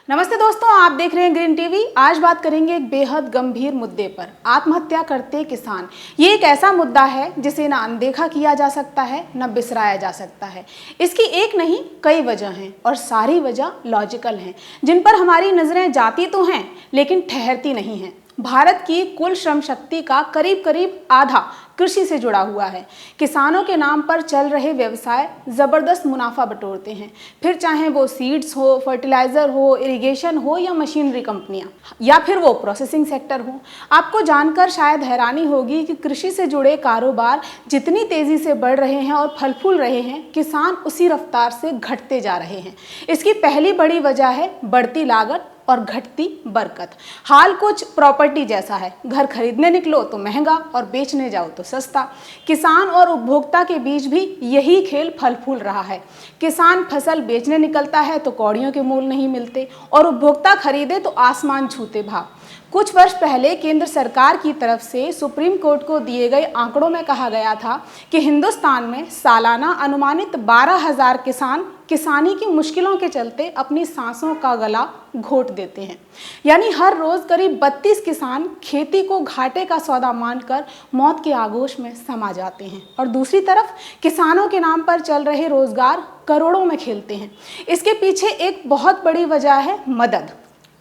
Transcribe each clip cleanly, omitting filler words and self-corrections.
नमस्ते दोस्तों, आप देख रहे हैं ग्रीन टीवी। आज बात करेंगे एक बेहद गंभीर मुद्दे पर, आत्महत्या करते किसान। ये एक ऐसा मुद्दा है जिसे ना अनदेखा किया जा सकता है, न बिसराया जा सकता है। इसकी एक नहीं कई वजह हैं और सारी वजह लॉजिकल हैं, जिन पर हमारी नजरें जाती तो हैं लेकिन ठहरती नहीं हैं। भारत की कुल श्रम शक्ति का करीब करीब आधा कृषि से जुड़ा हुआ है। किसानों के नाम पर चल रहे व्यवसाय जबरदस्त मुनाफा बटोरते हैं, फिर चाहे वो सीड्स हो, फर्टिलाइजर हो, इरिगेशन हो या मशीनरी कंपनियां, या फिर वो प्रोसेसिंग सेक्टर हो। आपको जानकर शायद हैरानी होगी कि कृषि से जुड़े कारोबार जितनी तेजी से बढ़ रहे हैं और फल फूल रहे हैं, किसान उसी रफ्तार से घटते जा रहे हैं। इसकी पहली बड़ी वजह है बढ़ती लागत और घटती बरकत। हाल कुछ प्रॉपर्टी जैसा है, घर खरीदने निकलो तो महंगा और बेचने जाओ तो सस्ता। किसान और उपभोक्ता के बीच भी यही खेल फल फूल रहा है। किसान फसल बेचने निकलता है तो कौड़ियों के मोल नहीं मिलते और उपभोक्ता खरीदे तो आसमान छूते भाव। कुछ वर्ष पहले केंद्र सरकार की तरफ से सुप्रीम कोर्ट को दिए गए आंकड़ों में कहा गया था कि हिंदुस्तान में सालाना अनुमानित 12,000 किसान किसानी की मुश्किलों के चलते अपनी सांसों का गला घोट देते हैं। यानी हर रोज करीब 32 किसान खेती को घाटे का सौदा मानकर मौत के आगोश में समा जाते हैं और दूसरी तरफ किसानों के नाम पर चल रहे रोजगार करोड़ों में खेलते हैं। इसके पीछे एक बहुत बड़ी वजह है मदद,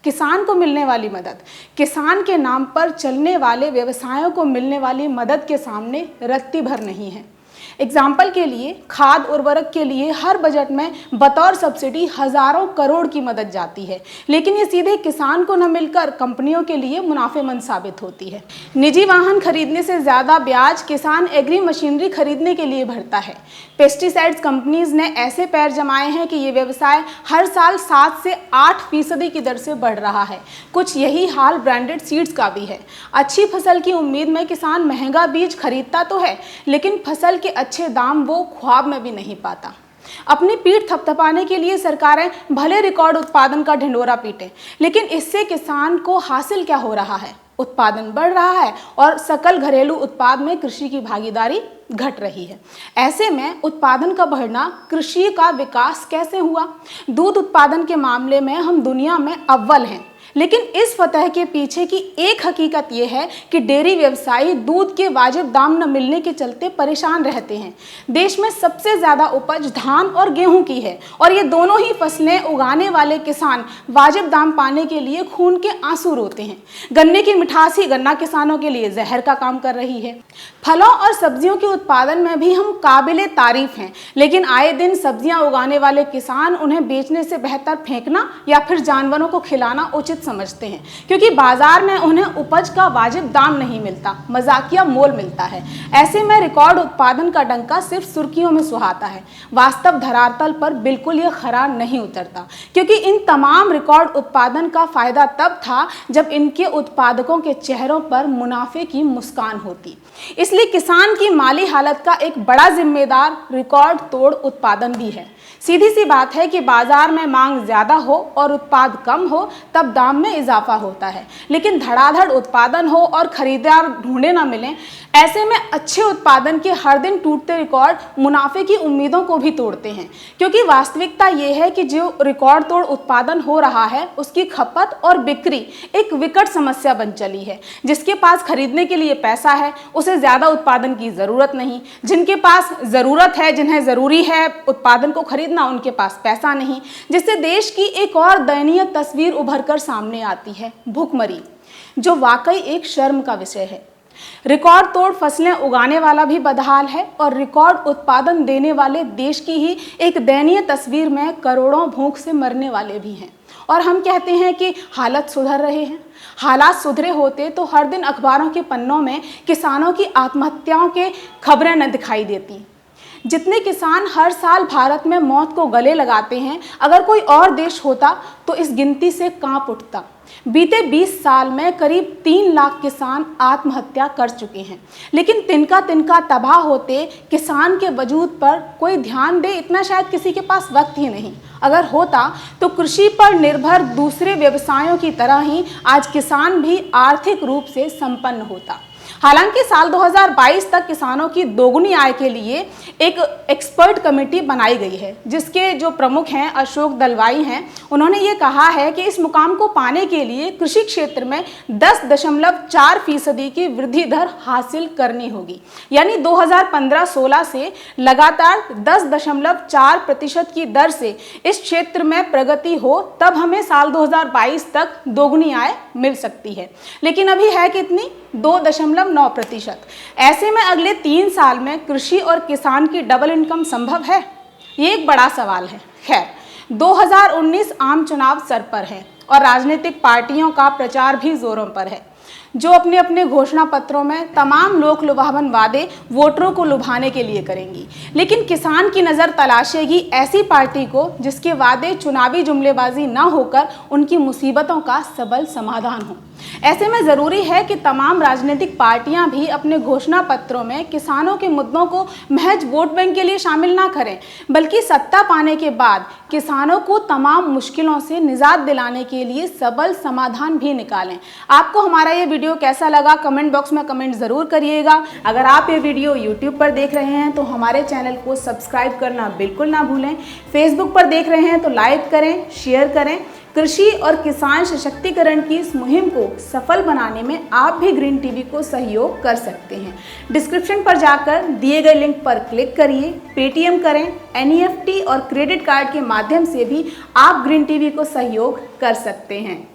किसान को मिलने वाली मदद। किसान के नाम पर चलने वाले व्यवसायों को मिलने वाली मदद के सामने रत्ती भर नहीं है। एग्जाम्पल के लिए खाद उर्वरक के लिए हर बजट में बतौर सब्सिडी हजारों करोड़ की मदद जाती है, लेकिन ये सीधे किसान को न मिलकर कंपनियों के लिए मुनाफेमंद साबित होती है। निजी वाहन खरीदने से ज्यादा ब्याज किसान एग्री मशीनरी खरीदने के लिए भरता है। पेस्टिसाइड्स कंपनीज ने ऐसे पैर जमाए हैं कि ये व्यवसाय हर साल 7 से 8% की दर से बढ़ रहा है। कुछ यही हाल ब्रांडेड सीड्स का भी है। अच्छी फसल की उम्मीद में किसान महंगा बीज खरीदता तो है, लेकिन फसल के अच्छे दाम वो ख्वाब में भी नहीं पाता। अपनी पीठ थपथपाने के लिए सरकारें भले रिकॉर्ड उत्पादन का ढिंढोरा पीटें, लेकिन इससे किसान को हासिल क्या हो रहा है? उत्पादन बढ़ रहा है और सकल घरेलू उत्पाद में कृषि की भागीदारी घट रही है। ऐसे में उत्पादन का बढ़ना, कृषि का विकास कैसे हुआ? दूध उत्पादन के मामले में हम दुनिया में अव्वल हैं, लेकिन इस फतह के पीछे की एक हकीकत यह है कि डेयरी व्यवसायी दूध के वाजिब दाम न मिलने के चलते परेशान रहते हैं। देश में सबसे ज्यादा उपज धान और गेहूं की है और ये दोनों ही फसलें उगाने वाले किसान वाजिब दाम पाने के लिए खून के आंसू रोते हैं। गन्ने की मिठास ही गन्ना किसानों के लिए जहर का काम कर रही है। फलों और सब्जियों के उत्पादन में भी हम काबिले तारीफ हैं, लेकिन आए दिन सब्जियां उगाने वाले किसान उन्हें बेचने से बेहतर फेंकना या फिर जानवरों को खिलाना उचित समझते हैं, क्योंकि बाजार में उन्हें उपज का वाजिब दाम नहीं मिलता, मजाकिया मोल मिलता है। ऐसे में रिकॉर्ड उत्पादन का डंका सिर्फ सुर्खियों में सुहाता है, वास्तव धरातल पर बिल्कुल यह खरा नहीं उतरता, क्योंकि इन तमाम रिकॉर्ड उत्पादन का फायदा तब था जब इनके उत्पादकों के चेहरों पर मुनाफे की मुस्कान होती। इसलिए किसान की माली हालत का एक बड़ा जिम्मेदार रिकॉर्ड तोड़ उत्पादन भी है। सीधी सी बात है कि बाजार में मांग ज्यादा हो और उत्पाद कम हो तब दाम में इजाफा होता है, लेकिन धड़ाधड़ उत्पादन हो और खरीदार ढूंढे ना मिलें, ऐसे में अच्छे उत्पादन के हर दिन टूटते रिकॉर्ड मुनाफे की उम्मीदों को भी तोड़ते हैं। क्योंकि वास्तविकता ये है कि जो रिकॉर्ड तोड़ उत्पादन हो रहा है उसकी खपत और बिक्री एक विकट समस्या बन चली है। जिसके पास खरीदने के लिए पैसा है उसे ज्यादा उत्पादन की जरूरत नहीं, जिनके पास जरूरत है, जिन्हें जरूरी है उत्पादन को खरीदना, उनके पास पैसा नहीं, जिससे देश की एक और दयनीय तस्वीर उभर कर सामने आती है, भुखमरी, जो वाकई एक शर्म का विषय है। रिकॉर्ड तोड़ फसलें उगाने वाला भी बदहाल है और रिकॉर्ड उत्पादन देने वाले देश की ही एक दयनीय तस्वीर में करोड़ों भूख से मरने वाले भी हैं। और हम कहते हैं कि हालत सुधर रहे हैं। हालात सुधरे होते तो हर दिन अखबारों के पन्नों में किसानों की आत्महत्याओं के खबरें न दिखाई देती। जितने किसान हर साल भारत में मौत को गले लगाते हैं, अगर कोई और देश होता तो इस गिनती से कांप उठता। बीते 20 साल में करीब 3 लाख किसान आत्महत्या कर चुके हैं, लेकिन तिनका तिनका तबाह होते किसान के वजूद पर कोई ध्यान दे, इतना शायद किसी के पास वक्त ही नहीं। अगर होता तो कृषि पर निर्भर दूसरे व्यवसायों की तरह ही आज किसान भी आर्थिक रूप से संपन्न होता। हालांकि साल 2022 तक किसानों की दोगुनी आय के लिए एक एक्सपर्ट कमेटी बनाई गई है, जिसके जो प्रमुख हैं अशोक दलवाई हैं। उन्होंने ये कहा है कि इस मुकाम को पाने के लिए कृषि क्षेत्र में 10.4% की वृद्धि दर हासिल करनी होगी। यानी 2015-16 से लगातार 10.4% की दर से इस क्षेत्र में प्रगति हो, तब हमें साल 2022 तक दोगुनी आय मिल सकती है। लेकिन अभी है कितनी? 2.9%। ऐसे में अगले 3 साल में कृषि और किसान की डबल इनकम संभव है? ये एक बड़ा सवाल है। खैर, 2019 आम चुनाव सर पर है और राजनीतिक पार्टियों का प्रचार भी जोरों पर है, जो अपने अपने घोषणा पत्रों में तमाम लोक लुभावन वादे वोटरों को लुभाने के लिए करेंगी। लेकिन किसान की नज़र तलाशेगी ऐसी पार्टी को जिसके वादे चुनावी जुमलेबाजी न होकर उनकी मुसीबतों का सबल समाधान हो। ऐसे में ज़रूरी है कि तमाम राजनीतिक पार्टियां भी अपने घोषणा पत्रों में किसानों के मुद्दों को महज वोट बैंक के लिए शामिल ना करें, बल्कि सत्ता पाने के बाद किसानों को तमाम मुश्किलों से निजात दिलाने के लिए सबल समाधान भी निकालें। आपको हमारा ये वीडियो कैसा लगा कमेंट बॉक्स में कमेंट ज़रूर करिएगा। अगर आप ये वीडियो यूट्यूब पर देख रहे हैं तो हमारे चैनल को सब्सक्राइब करना बिल्कुल ना भूलें। फेसबुक पर देख रहे हैं तो लाइक करें, शेयर करें। कृषि और किसान सशक्तिकरण की इस मुहिम को सफल बनाने में आप भी ग्रीन टीवी को सहयोग कर सकते हैं। डिस्क्रिप्शन पर जाकर दिए गए लिंक पर क्लिक करिए, पेटीएम करें, NEFT और क्रेडिट कार्ड के माध्यम से भी आप ग्रीन टीवी को सहयोग कर सकते हैं।